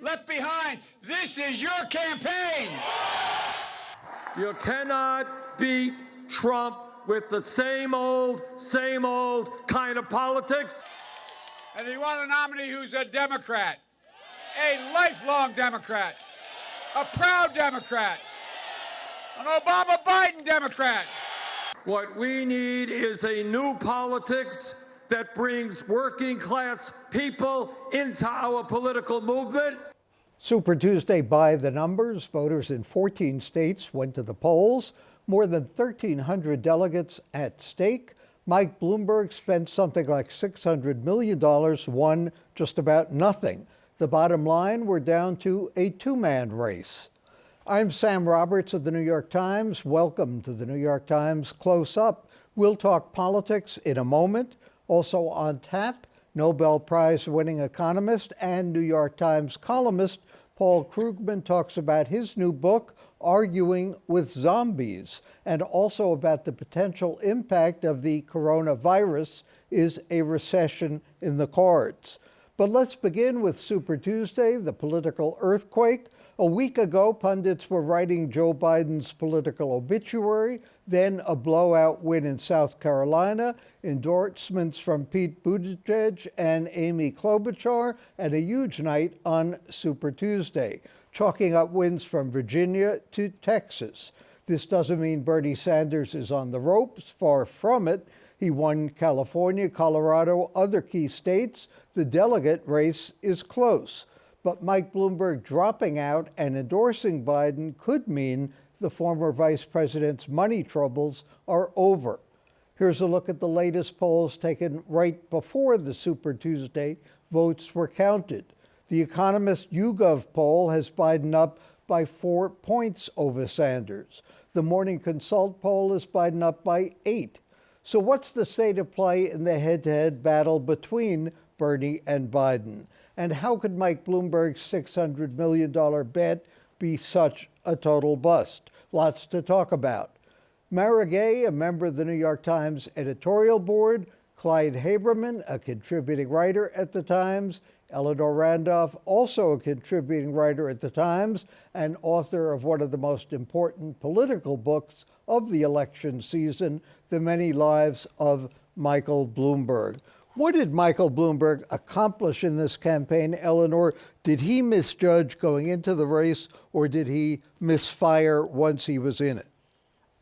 left behind. This is your campaign. You cannot beat Trump with the same old kind of politics. And you want a nominee who's a Democrat, a lifelong Democrat, a proud Democrat, an Obama-Biden Democrat. What we need is a new politics that brings working class people into our political movement. Super Tuesday by the numbers. Voters in 14 states went to the polls. More than 1,300 delegates at stake. Mike Bloomberg spent something like $600 million, won just about nothing. The bottom line, we're down to a two-man race. I'm Sam Roberts of the New York Times. Welcome to the New York Times Close Up. We'll talk politics in a moment. Also on tap, Nobel Prize-winning economist and New York Times columnist Paul Krugman talks about his new book, Arguing with Zombies, and also about the potential impact of the coronavirus. Is a recession in the cards? But let's begin with Super Tuesday, the political earthquake. A week ago, pundits were writing Joe Biden's political obituary, then a blowout win in South Carolina, endorsements from Pete Buttigieg and Amy Klobuchar, and a huge night on Super Tuesday, chalking up wins from Virginia to Texas. This doesn't mean Bernie Sanders is on the ropes, far from it. He won California, Colorado, other key states. The delegate race is close. But Mike Bloomberg dropping out and endorsing Biden could mean the former vice president's money troubles are over. Here's a look at the latest polls taken right before the Super Tuesday votes were counted. The Economist YouGov poll has Biden up by 4 points over Sanders. The Morning Consult poll is Biden up by 8. So what's the state of play in the head-to-head battle between Bernie and Biden? And how could Mike Bloomberg's $600 million bet be such a total bust? Lots to talk about. Mara Gay, a member of the New York Times editorial board, Clyde Haberman, a contributing writer at the Times, Eleanor Randolph, also a contributing writer at the Times and author of one of the most important political books of the election season, The Many Lives of Michael Bloomberg. What did Michael Bloomberg accomplish in this campaign, Eleanor? Did he misjudge going into the race, or did he misfire once he was in it?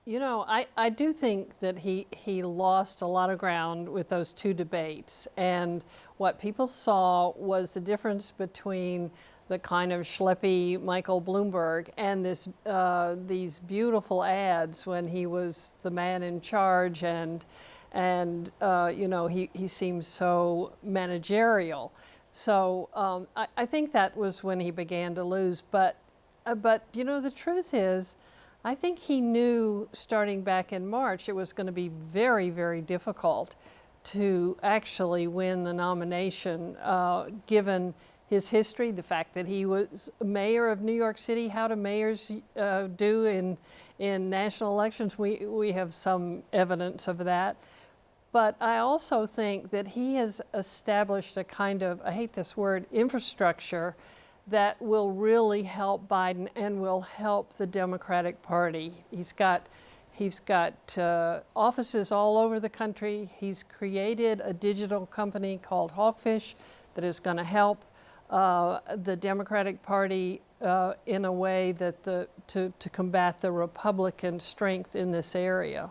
You know, I do think that he lost a lot of ground with those two debates. And what people saw was the difference between the kind of schleppy Michael Bloomberg and these beautiful ads when he was the man in charge and you know, he seems so managerial. So I think that was when he began to lose. But you know, the truth is, I think he knew starting back in March it was going to be very, very difficult to actually win the nomination, given his history, the fact that he was mayor of New York City. How do mayors do in national elections? We have some evidence of that. But I also think that he has established a kind of, I hate this word, infrastructure that will really help Biden and will help the Democratic Party. He's got offices all over the country. He's created a digital company called Hawkfish that is going to help the Democratic Party in a way that to combat the Republican strength in this area.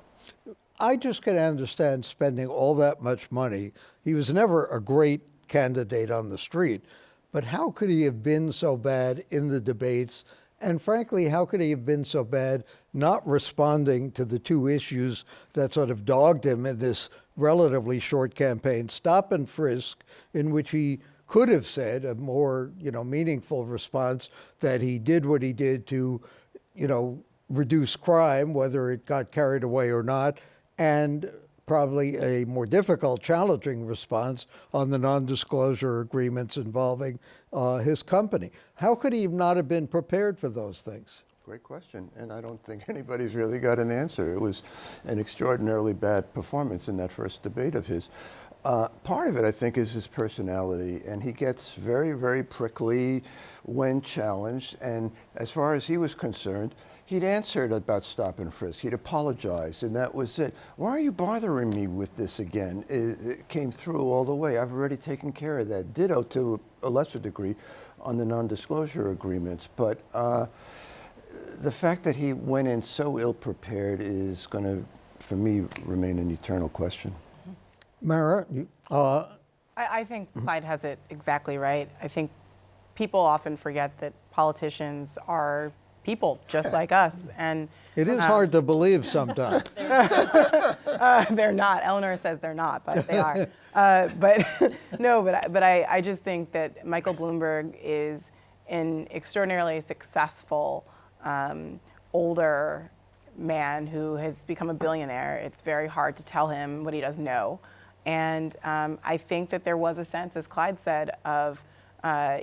I just can understand spending all that much money. He was never a great candidate on the street, but how could he have been so bad in the debates? And frankly, how could he have been so bad not responding to the two issues that sort of dogged him in this relatively short campaign? Stop and frisk, in which he could have said a more, meaningful response that he did what he did to, reduce crime, whether it got carried away or not, and probably a more difficult, challenging response on the non-disclosure agreements involving his company. How could he not have been prepared for those things? Great question, and I don't think anybody's really got an answer. It was an extraordinarily bad performance in that first debate of his. Part of it, I think, is his personality, and he gets very, very prickly when challenged. And as far as he was concerned, he'd answered about stop and frisk. He'd apologized, and that was it. Why are you bothering me with this again? It came through all the way. I've already taken care of that. Ditto to a lesser degree on the non-disclosure agreements. But the fact that he went in so ill-prepared is going to, for me, remain an eternal question. Mara, I think Clyde has it exactly right. I think people often forget that politicians are people just like us, and it is hard to believe sometimes. they're not. Eleanor says they're not, but they are. But I just think that Michael Bloomberg is an extraordinarily successful older man who has become a billionaire. It's very hard to tell him what he doesn't know. And I think that there was a sense, as Clyde said, of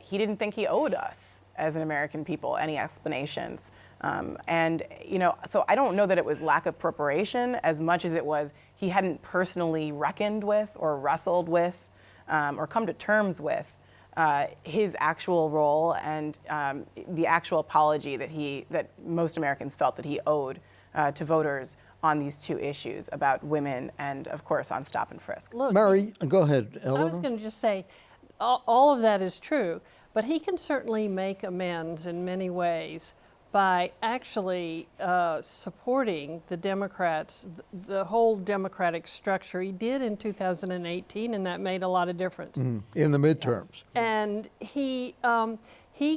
he didn't think he owed us as an American people any explanations. And, you know, so I don't know that it was lack of preparation as much as it was he hadn't personally reckoned with or wrestled with or come to terms with his actual role and the actual apology that most Americans felt that he owed to voters on these two issues about women and, of course, on stop and frisk. Look, Mary, go ahead, Eleanor. I was going to just say, all of that is true, but he can certainly make amends in many ways by actually supporting the Democrats, the whole Democratic structure. He did in 2018, and that made a lot of difference. In the midterms. Yes. And he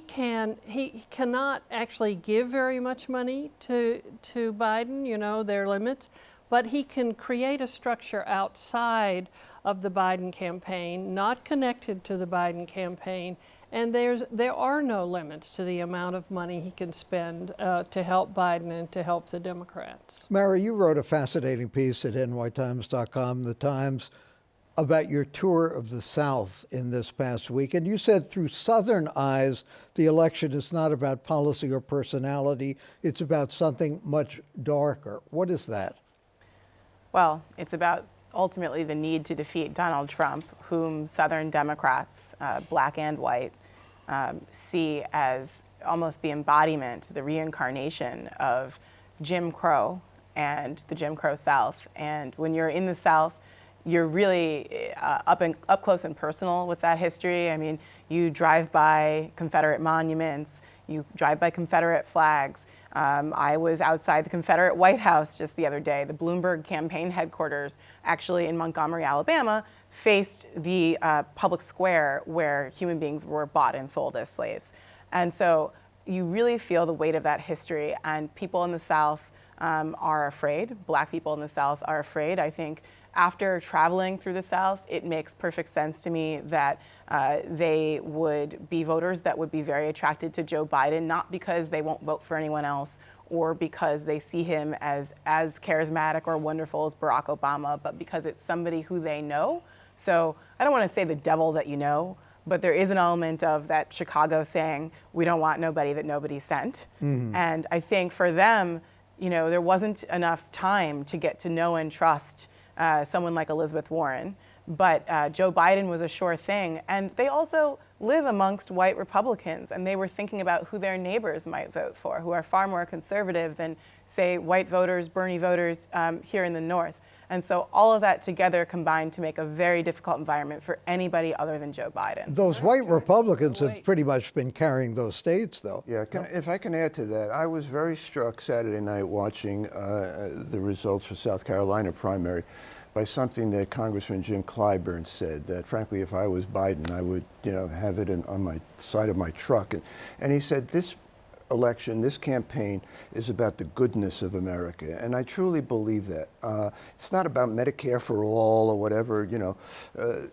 cannot actually give very much money to Biden, you know, there are limits, but he can create a structure outside of the Biden campaign, not connected to the Biden campaign, and there are no limits to the amount of money he can spend to help Biden and to help the Democrats. Mara, you wrote a fascinating piece at nytimes.com, The Times, about your tour of the South in this past week. And you said through Southern eyes, the election is not about policy or personality. It's about something much darker. What is that? Well, it's about ultimately the need to defeat Donald Trump, whom Southern Democrats, black and white, see as almost the embodiment, the reincarnation of Jim Crow and the Jim Crow South. And when you're in the South, you're really up close and personal with that history. I mean, you drive by Confederate monuments, you drive by Confederate flags. I was outside the Confederate White House just the other day. The Bloomberg campaign headquarters, actually in Montgomery, Alabama, faced the public square where human beings were bought and sold as slaves. And so you really feel the weight of that history, and people in the South are afraid. Black people in the South are afraid. I think after traveling through the South, it makes perfect sense to me that they would be voters that would be very attracted to Joe Biden, not because they won't vote for anyone else or because they see him as charismatic or wonderful as Barack Obama, but because it's somebody who they know. So I don't want to say the devil that you know, but there is an element of that Chicago saying, we don't want nobody that nobody sent. Mm-hmm. And I think for them, you know, there wasn't enough time to get to know and trust someone like Elizabeth Warren, but Joe Biden was a sure thing. And they also live amongst white Republicans, and they were thinking about who their neighbors might vote for, who are far more conservative than, say, white voters, Bernie voters here in the North. And so all of that together combined to make a very difficult environment for anybody other than Joe Biden. Those white Republicans have pretty much been carrying those states, though. Yeah, if I can add to that, I was very struck Saturday night watching the results for South Carolina primary by something that Congressman Jim Clyburn said, that frankly, if I was Biden, I would, you know, have it on my side of my truck. And he said, this election, this campaign is about the goodness of America, and I truly believe that. It's not about Medicare for all or whatever, you know,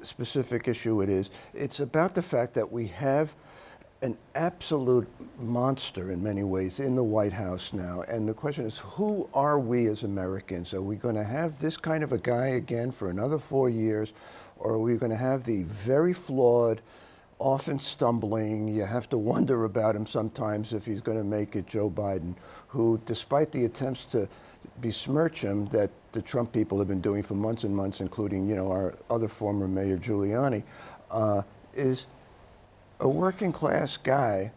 specific issue it is. It's about the fact that we have an absolute monster in many ways in the White House now, and the question is, who are we as Americans? Are we going to have this kind of a guy again for another 4 years, or are we going to have the very flawed, often stumbling, you have to wonder about him sometimes if he's going to make it, Joe Biden, who, despite the attempts to besmirch him that the Trump people have been doing for months and months, including, you know, our other former mayor Giuliani, is a working class guy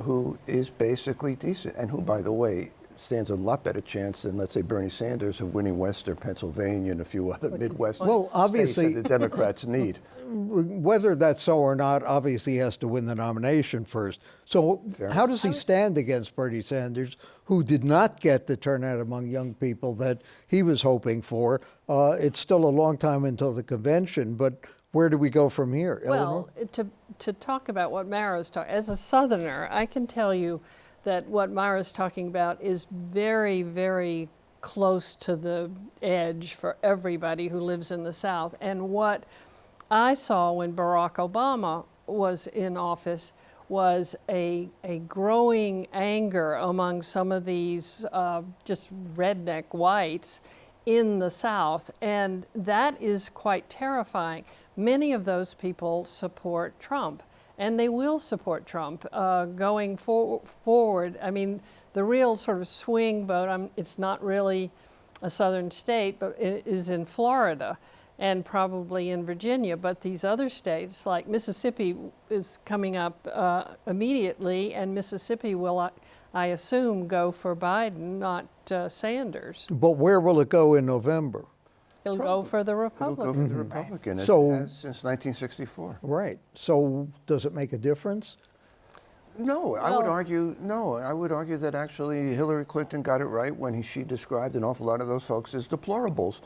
who is basically decent, and who, by the way, stands a lot better chance than, let's say, Bernie Sanders of winning Western Pennsylvania and a few other Midwest obviously, states that the Democrats need. Whether that's so or not, obviously he has to win the nomination first. So how does he stand against Bernie Sanders, who did not get the turnout among young people that he was hoping for? It's still a long time until the convention, but where do we go from here, Eleanor? Well, to talk about what Mara's talking, as a Southerner, I can tell you that what Mara's talking about is very, very close to the edge for everybody who lives in the South. And what I saw when Barack Obama was in office was a growing anger among some of these just redneck whites in the South, and that is quite terrifying. Many of those people support Trump, and they will support Trump going forward. I mean, the real sort of swing vote, it's not really a southern state, but it is in Florida and probably in Virginia. But these other states, like Mississippi, is coming up immediately, and Mississippi will, I assume, go for Biden, not Sanders. But where will it go in November? It'll go for the It'll Republican. go for the Republican, Right. as So- it has since 1964. Right. So does it make a difference? No, I would argue that actually Hillary Clinton got it right when she described an awful lot of those folks as deplorables.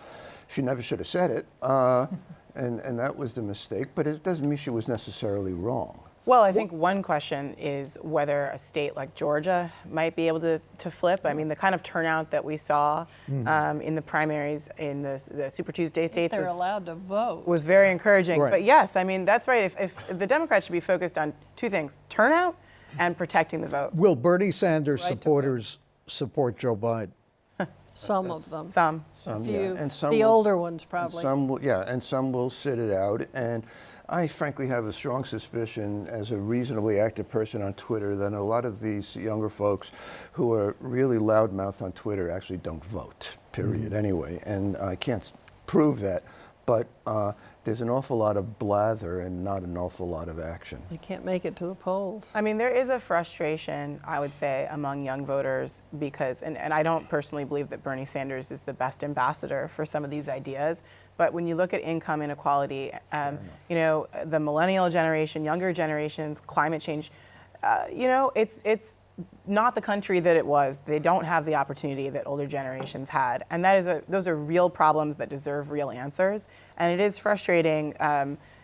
She never should have said it, and that was the mistake, but it doesn't mean she was necessarily wrong. Well, I think one question is whether a state like Georgia might be able to flip. I mean, the kind of turnout that we saw in the primaries in the Super Tuesday states They're allowed to vote. was very encouraging. Right. But yes, I mean, that's right. If the Democrats should be focused on two things, turnout and protecting the vote. Will Bernie Sanders Right to supporters support Joe Biden? Some of them. Some. A Some, few. yeah, and some The will- older ones probably. Some will, yeah, and some will sit it out. And I frankly have a strong suspicion, as a reasonably active person on Twitter, that a lot of these younger folks who are really loudmouth on Twitter actually don't vote, period, anyway. And I can't prove that, but there's an awful lot of blather and not an awful lot of action. They can't make it to the polls. I mean, there is a frustration, I would say, among young voters because, and I don't personally believe that Bernie Sanders is the best ambassador for some of these ideas, but when you look at income inequality, you know, the millennial generation, younger generations, climate change, you know, it's not the country that it was. They don't have the opportunity that older generations had, and those are real problems that deserve real answers. And it is frustrating,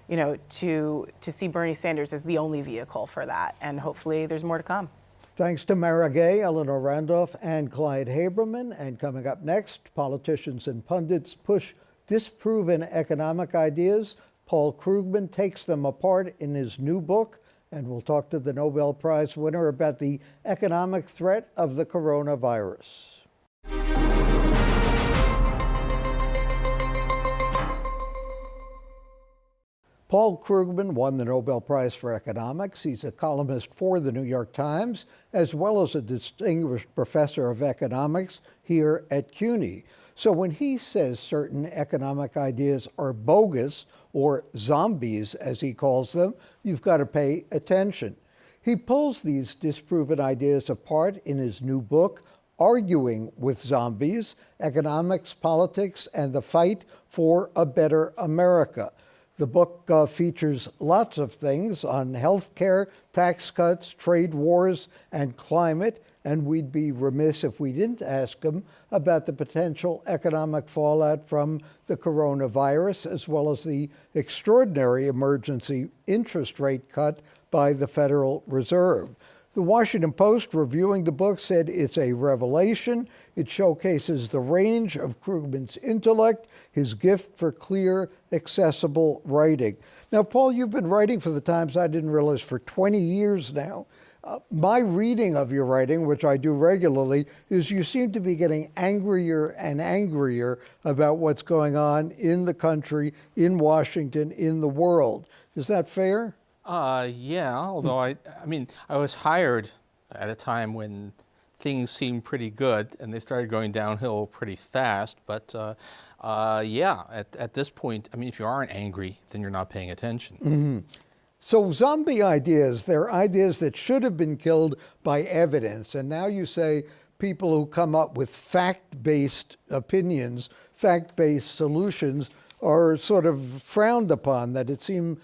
you know, to see Bernie Sanders as the only vehicle for that. And hopefully, there's more to come. Thanks to Mara Gay, Eleanor Randolph, and Clyde Haberman. And coming up next, politicians and pundits push disproven economic ideas. Paul Krugman takes them apart in his new book. And we'll talk to the Nobel Prize winner about the economic threat of the coronavirus. Paul Krugman won the Nobel Prize for Economics. He's a columnist for the New York Times, as well as a distinguished professor of economics here at CUNY. So when he says certain economic ideas are bogus, or zombies, as he calls them, you've got to pay attention. He pulls these disproven ideas apart in his new book, Arguing with Zombies: Economics, Politics, and the Fight for a Better America. The book features lots of things on healthcare, tax cuts, trade wars, and climate, and we'd be remiss if we didn't ask him about the potential economic fallout from the coronavirus, as well as the extraordinary emergency interest rate cut by the Federal Reserve. The Washington Post, reviewing the book, said it's a revelation. It showcases the range of Krugman's intellect, his gift for clear, accessible writing. Now, Paul, you've been writing for the Times, I didn't realize, for 20 years now. My reading of your writing, which I do regularly, is you seem to be getting angrier and angrier about what's going on in the country, in Washington, in the world. Is that fair? Yeah, although I mean, I was hired at a time when things seemed pretty good, and they started going downhill pretty fast. But yeah, at this point, I mean, if you aren't angry, then you're not paying attention. Mm-hmm. So zombie ideas, they're ideas that should have been killed by evidence. And now you say people who come up with fact-based opinions, fact-based solutions are sort of frowned upon, that it seems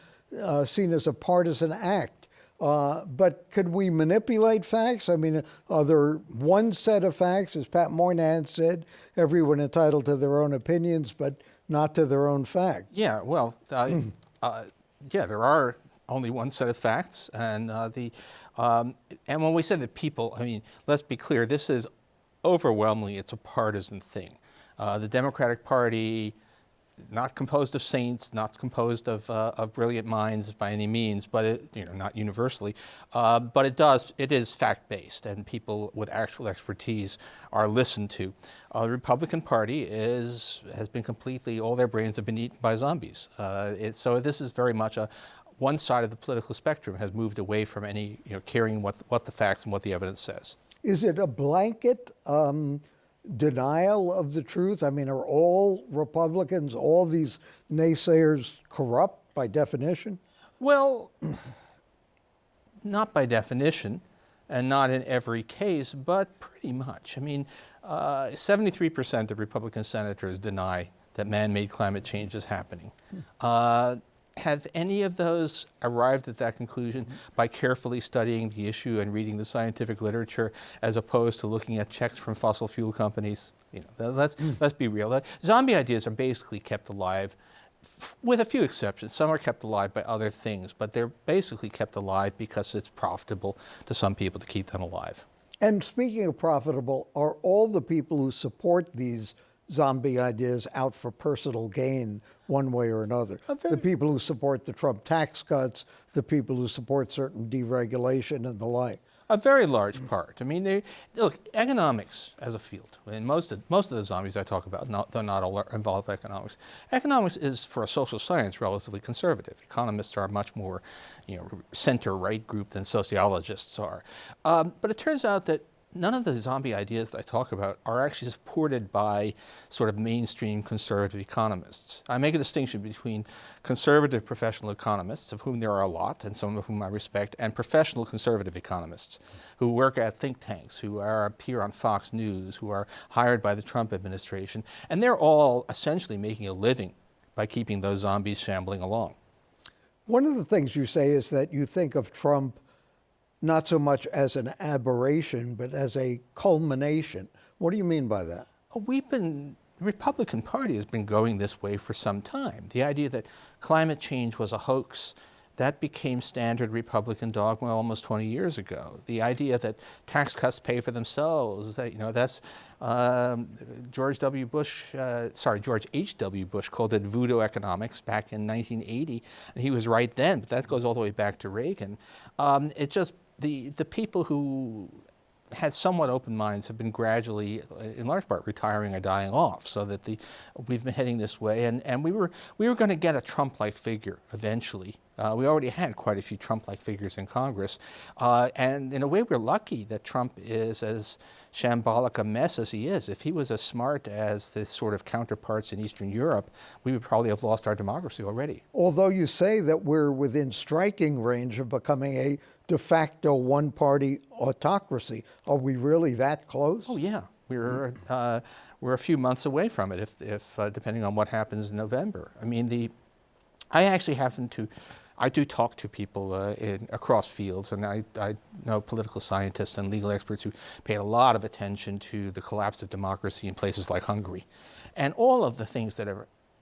seen as a partisan act. But could we manipulate facts? I mean, are there one set of facts, as Pat Moynihan said, everyone entitled to their own opinions, but not to their own facts? Yeah, well, yeah, there are only one set of facts, and and when we say that people, I mean, let's be clear, this is overwhelmingly, it's a partisan thing. The Democratic Party, not composed of saints, not composed of brilliant minds by any means, but it, not universally, but it is fact-based, and people with actual expertise are listened to. The Republican Party has been completely, all their brains have been eaten by zombies. So this is very much one side of the political spectrum has moved away from any, caring what the facts and what the evidence says. Is it a blanket denial of the truth? I mean, are all Republicans, all these naysayers corrupt by definition? Well, not by definition, and not in every case, but pretty much. I mean, 73% of Republican senators deny that man-made climate change is happening. Have any of those arrived at that conclusion by carefully studying the issue and reading the scientific literature, as opposed to looking at checks from fossil fuel companies? Let's be real. Zombie ideas are basically kept alive, with a few exceptions. Some are kept alive by other things, but they're basically kept alive because it's profitable to some people to keep them alive. And speaking of profitable, are all the people who support these zombie ideas out for personal gain one way or another? The people who support the Trump tax cuts, the people who support certain deregulation and the like. A very large part. I mean, look, economics as a field, and most of the zombies I talk about, though not all involve economics. Economics is, for a social science, relatively conservative. Economists are a much more, center-right group than sociologists are. But it turns out that none of the zombie ideas that I talk about are actually supported by sort of mainstream conservative economists. I make a distinction between conservative professional economists, of whom there are a lot, and some of whom I respect, and professional conservative economists who work at think tanks, who appear on Fox News, who are hired by the Trump administration, and they're all essentially making a living by keeping those zombies shambling along. One of the things you say is that you think of Trump not so much as an aberration, but as a culmination. What do you mean by that? The Republican Party has been going this way for some time. The idea that climate change was a hoax, that became standard Republican dogma almost 20 years ago. The idea that tax cuts pay for themselves, that's George H.W. Bush called it voodoo economics back in 1980, and he was right then, but that goes all the way back to Reagan. The people who had somewhat open minds have been gradually, in large part, retiring or dying off, so that we've been heading this way. And we were going to get a Trump-like figure eventually. We already had quite a few Trump-like figures in Congress. And in a way, we're lucky that Trump is as shambolic a mess as he is. If he was as smart as the sort of counterparts in Eastern Europe, we would probably have lost our democracy already. Although you say that we're within striking range of becoming a de facto one-party autocracy, are we really that close? Oh yeah, we're a few months away from it, if depending on what happens in November. I mean, I do talk to people across fields, and I know political scientists and legal experts who pay a lot of attention to the collapse of democracy in places like Hungary. And all of the things that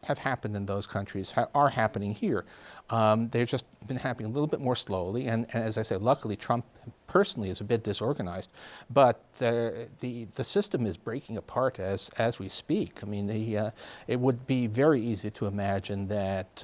have happened in those countries are happening here. They've just been happening a little bit more slowly, and as I said, luckily Trump personally is a bit disorganized, but the system is breaking apart as we speak. I mean, it would be very easy to imagine that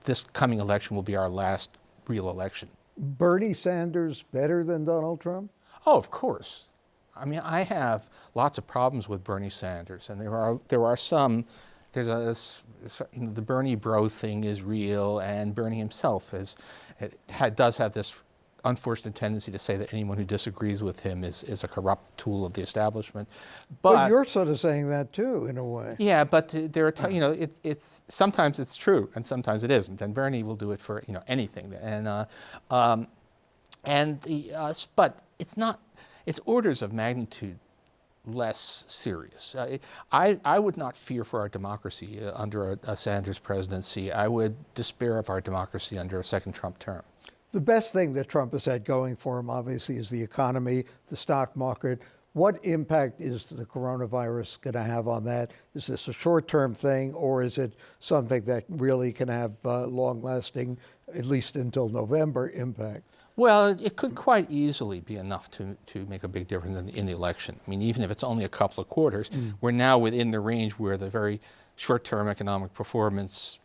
this coming election will be our last real election. Bernie Sanders better than Donald Trump? Oh, of course. I mean, I have lots of problems with Bernie Sanders, and there are some. The Bernie bro thing is real, and Bernie himself does have this unfortunate tendency to say that anyone who disagrees with him is a corrupt tool of the establishment. But you're sort of saying that too, in a way. Yeah, but there are, it's sometimes it's true and sometimes it isn't. And Bernie will do it for anything. But it's not. It's orders of magnitude less serious. I would not fear for our democracy under a Sanders presidency. I would despair of our democracy under a second Trump term. The best thing that Trump has had going for him, obviously, is the economy, the stock market. What impact is the coronavirus going to have on that? Is this a short-term thing, or is it something that really can have long-lasting, at least until November, impact? Well, it could quite easily be enough to make a big difference in the election. I mean, even if it's only a couple of quarters, we're now within the range where the very short-term economic performance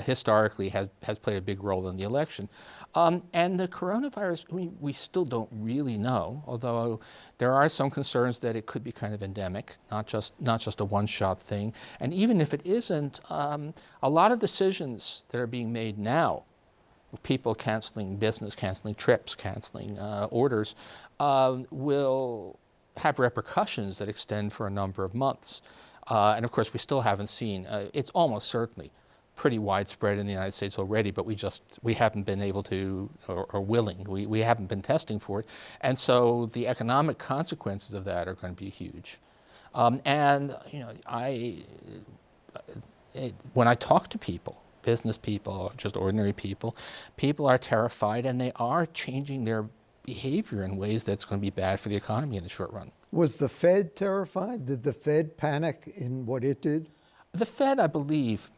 historically has played a big role in the election. And the coronavirus, we still don't really know, although there are some concerns that it could be kind of endemic, not just a one-shot thing. And even if it isn't, a lot of decisions that are being made now, people canceling business, canceling trips, canceling orders, will have repercussions that extend for a number of months. And of course, we still haven't seen, it's almost certainly pretty widespread in the United States already, but we haven't been able to, or willing, we haven't been testing for it. And so the economic consequences of that are going to be huge. And when I talk to people, business people, or just ordinary people, people are terrified and they are changing their behavior in ways that's going to be bad for the economy in the short run. Was the Fed terrified? Did the Fed panic in what it did? The Fed, I believe,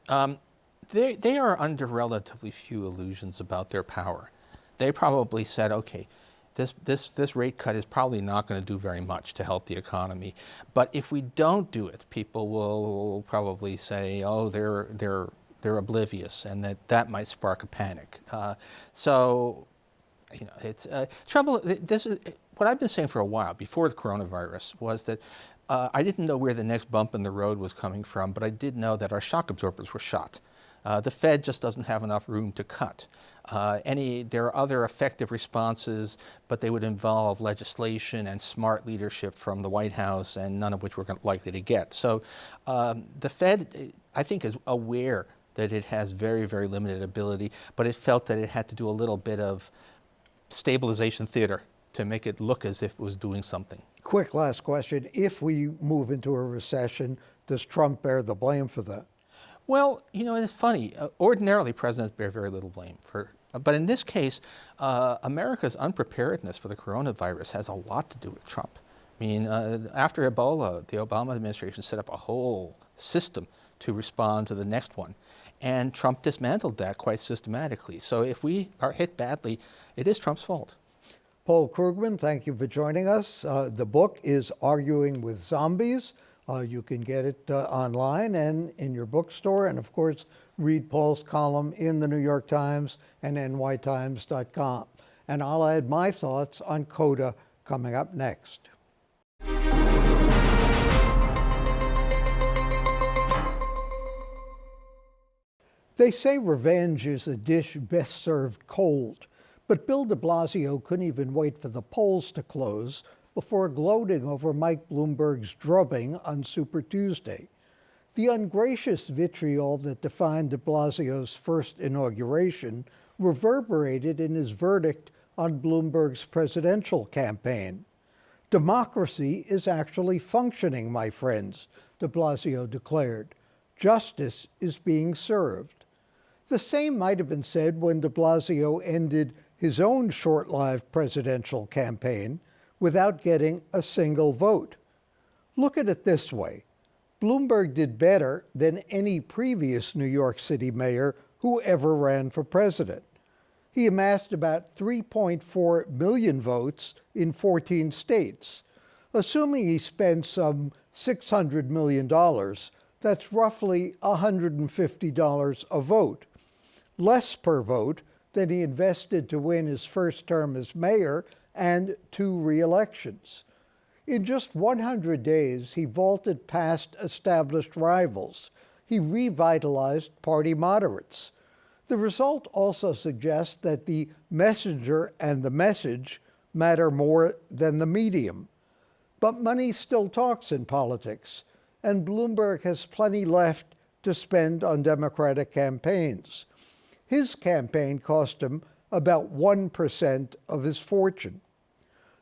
they are under relatively few illusions about their power. They probably said, okay, this rate cut is probably not going to do very much to help the economy. But if we don't do it, people will probably say, oh, they're oblivious, and that might spark a panic. It's trouble. This is what I've been saying for a while before the coronavirus was that I didn't know where the next bump in the road was coming from, but I did know that our shock absorbers were shot. The Fed just doesn't have enough room to cut. There are other effective responses, but they would involve legislation and smart leadership from the White House, and none of which we're likely to get. So the Fed, I think, is aware that it has very, very limited ability, but it felt that it had to do a little bit of stabilization theater to make it look as if it was doing something. Quick last question. If we move into a recession, does Trump bear the blame for that? Well, it's funny. Ordinarily, presidents bear very little blame but in this case, America's unpreparedness for the coronavirus has a lot to do with Trump. I mean, after Ebola, the Obama administration set up a whole system to respond to the next one, and Trump dismantled that quite systematically. So if we are hit badly, it is Trump's fault. Paul Krugman, thank you for joining us. The book is Arguing with Zombies. You can get it online and in your bookstore, and of course, read Paul's column in the New York Times and nytimes.com. And I'll add my thoughts on CODA coming up next. They say revenge is a dish best served cold, but Bill de Blasio couldn't even wait for the polls to close before gloating over Mike Bloomberg's drubbing on Super Tuesday. The ungracious vitriol that defined de Blasio's first inauguration reverberated in his verdict on Bloomberg's presidential campaign. Democracy is actually functioning, my friends, de Blasio declared. Justice is being served. The same might have been said when de Blasio ended his own short-lived presidential campaign without getting a single vote. Look at it this way. Bloomberg did better than any previous New York City mayor who ever ran for president. He amassed about 3.4 million votes in 14 states. Assuming he spent some $600 million, that's roughly $150 a vote, less per vote than he invested to win his first term as mayor and 2 re-elections. In just 100 days, he vaulted past established rivals. He revitalized party moderates. The result also suggests that the messenger and the message matter more than the medium. But money still talks in politics, and Bloomberg has plenty left to spend on Democratic campaigns. His campaign cost him about 1% of his fortune.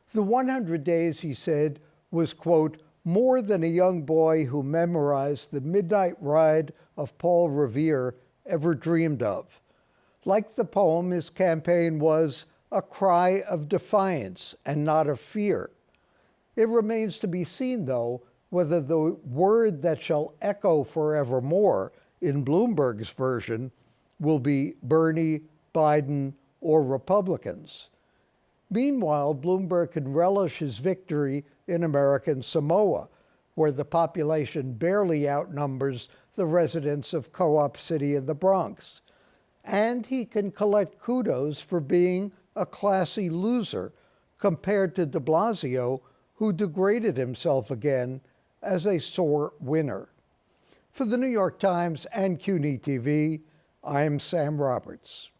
The 100 days, he said, was, quote, more than a young boy who memorized the midnight ride of Paul Revere ever dreamed of. Like the poem, his campaign was a cry of defiance and not of fear. It remains to be seen, though, whether the word that shall echo forevermore in Bloomberg's version will be Bernie, Biden, or Republicans. Meanwhile, Bloomberg can relish his victory in American Samoa, where the population barely outnumbers the residents of Co-op City in the Bronx. And he can collect kudos for being a classy loser compared to de Blasio, who degraded himself again as a sore winner. For the New York Times and CUNY TV, I'm Sam Roberts.